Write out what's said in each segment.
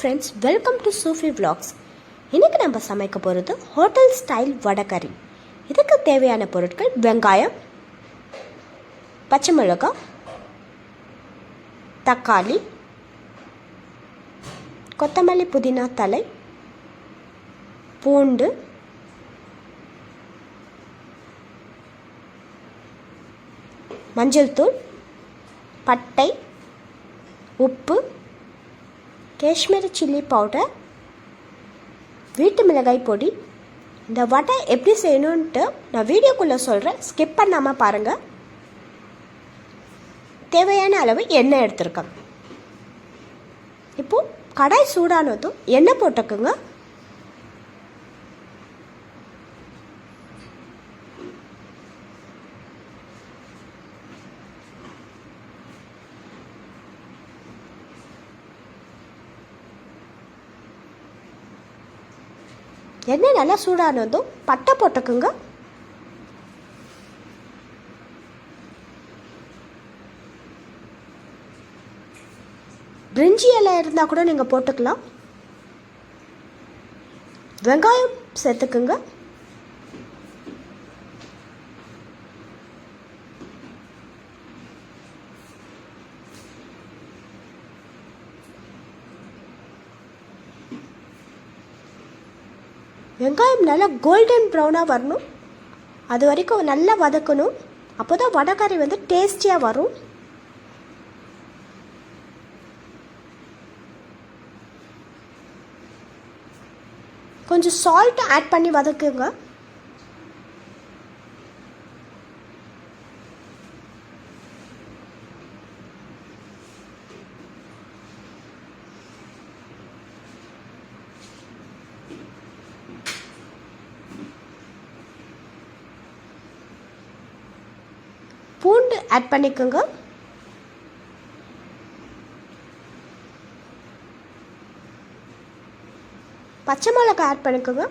Friends, welcome to Sufi vlogs. இன்றைக்கி நம்ம சமைக்க போகிறது ஹோட்டல் ஸ்டைல் வடைக்கறி. இதுக்கு தேவையான பொருட்கள் வெங்காயம், பச்சை மிளகாய், தக்காளி, கொத்தமல்லி புதினா தழை, பூண்டு, மஞ்சள் தூள், பட்டை, உப்பு, காஷ்மீரி சில்லி பவுடர், வீட்டு மிளகாய் பொடி. இந்த வடை எப்படி செய்யணுன்ட்டு நான் வீடியோக்குள்ளே சொல்கிறேன், ஸ்கிப் பண்ணாமல் பாருங்கள். தேவையான அளவு எண்ணெய் எடுத்துருக்கேன். இப்போது கடாய் சூடானதும் எண்ணெய் போட்டுக்குங்க. எண்ணெய் நல்லா சூடானதும் பட்டை போட்டுக்குங்க. பிரிஞ்சி இலை இருந்தால் கூட நீங்கள் போட்டுக்கலாம். வெங்காயம் சேர்த்துக்குங்க. வெங்காயம் நல்லா கோல்டன் ப்ரௌனாக வரணும், அது வரைக்கும் நல்லா வதக்கணும். அப்போ தான் வடைக்கறி வந்து டேஸ்டியாக வரும். கொஞ்சம் சால்ட் ஆட் பண்ணி வதக்குங்க. பூண்டு ஆட் பண்ணிக்கோங்க. பச்சை மிளகாய் ஆட் பண்ணிக்கோங்க.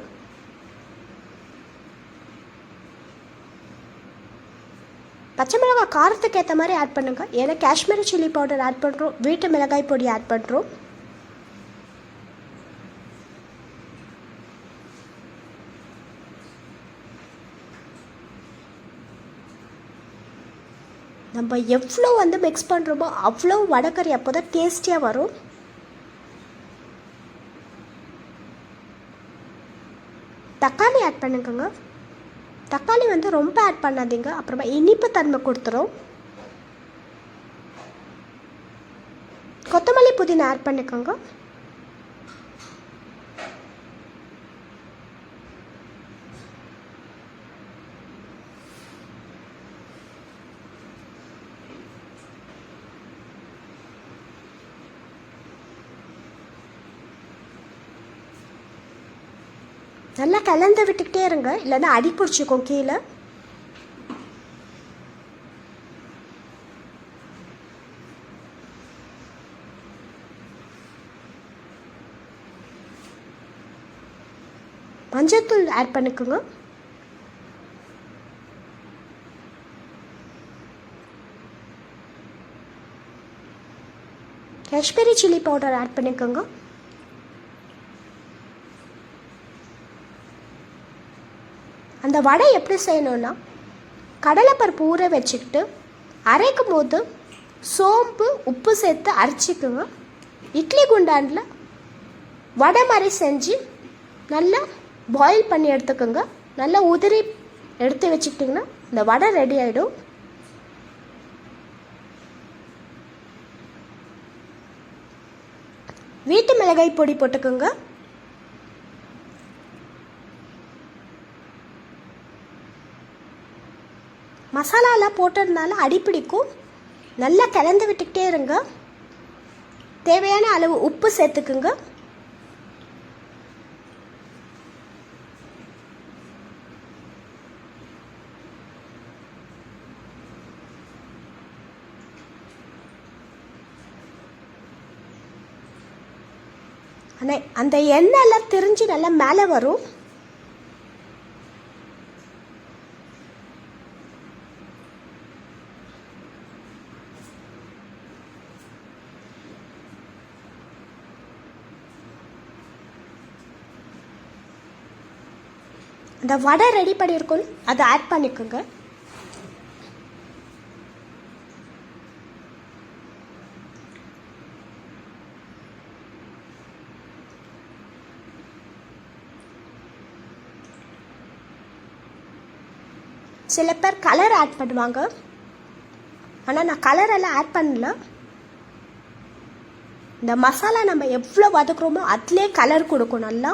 பச்சை மிளகாய் காரத்துக்கு ஏற்ற மாதிரி ஆட் பண்ணுங்க. ஏன்னா காஷ்மீரி சில்லி பவுடர் ஆட் பண்ணுறோம், வீட்டு மிளகாய் பொடி ஆட் பண்ணுறோம். நம்ம எவ்வளோ வந்து மிக்ஸ் பண்ணுறோமோ அவ்வளோ வடைக்கறி அப்போ தான் டேஸ்டியாக வரும். தக்காளி ஆட் பண்ணுங்க. தக்காளி வந்து ரொம்ப ஆட் பண்ணாதீங்க, அப்புறமா இனிப்பு தன்மை கொடுத்துரும். கொத்தமல்லி புதினா ஆட் பண்ணிக்கோங்க. நல்லா கலந்து விட்டுக்கிட்டே இருங்க, இல்லைன்னா அடி பிடிச்சிக்கும் கீழே. மஞ்சத்தூள் ஆட் பண்ணிக்கோங்க. காஷ்மீரி சில்லி பவுடர் ஆட் பண்ணிக்கோங்க. அந்த வடை எப்படி செய்யணுன்னா, கடலைப்பருப்பு ஊற வச்சுக்கிட்டு அரைக்கும் போது சோம்பு உப்பு சேர்த்து அரைச்சிக்குங்க. இட்லி குண்டானில் வடை மாதிரி செஞ்சு நல்லா பாயில் பண்ணி எடுத்துக்கோங்க. நல்லா உதிரி எடுத்து வச்சுக்கிட்டிங்கன்னா இந்த வடை ரெடி ஆகிடும். வீட்டு மிளகாய் பொடி போட்டுக்கோங்க. மசாலாலாம் போட்டதுனால அடிப்பிடிக்கும். நல்லா கலந்து விட்டுக்கிட்டே இருங்க. தேவையான அளவு உப்பு சேர்த்துக்குங்க. அந்த எண்ணெயெல்லாம் திரிஞ்சு நல்லா மேலே வரும். அந்த வடை ரெடி பண்ணியிருக்கோம், அதை ஆட் பண்ணிக்கோங்க. சில பேர் கலர் ஆட் பண்ணுவாங்க, ஆனால் நான் கலர் எல்லாம் ஆட் பண்ணல. இந்த மசாலா நம்ம எவ்வளோ வதக்குறோமோ அதிலே கலர் கொடுக்கும். நல்லா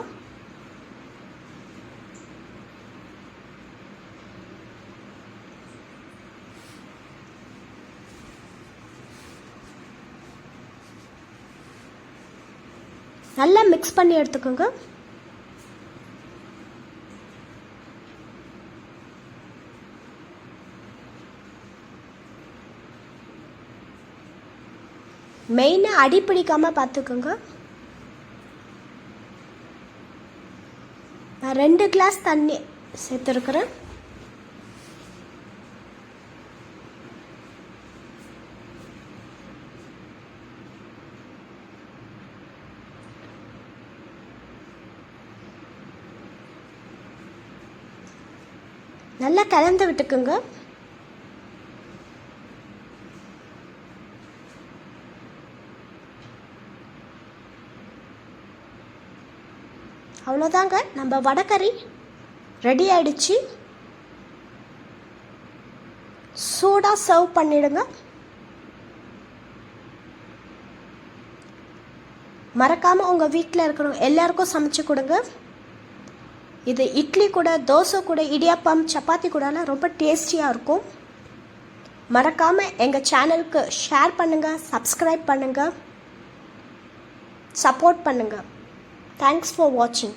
நல்லா மிக்ஸ் பண்ணி எடுத்துக்கோங்க. மெயினாக அடி பிடிக்காமல் பார்த்துக்கோங்க. நான் 2 கிளாஸ் தண்ணி சேர்த்துருக்குறேன். நல்லா கலந்து விட்டுக்குங்க. அவ்வளோதாங்க, நம்ம வடைக்கறி ரெடி ஆயிடுச்சு. சூடாக சர்வ் பண்ணிடுங்க. மறக்காமல் உங்கள் வீட்டில் இருக்கிறவங்க எல்லாருக்கும் சமைச்சு கொடுங்க. இது இட்லி கூட, தோசை கூட, இடியாப்பம், சப்பாத்தி கூடலாம் ரொம்ப டேஸ்டியாக இருக்கும். மறக்காமல் எங்கள் சேனலுக்கு ஷேர் பண்ணுங்கள், சப்ஸ்கிரைப் பண்ணுங்கள், சப்போர்ட் பண்ணுங்கள். Thanks for watching.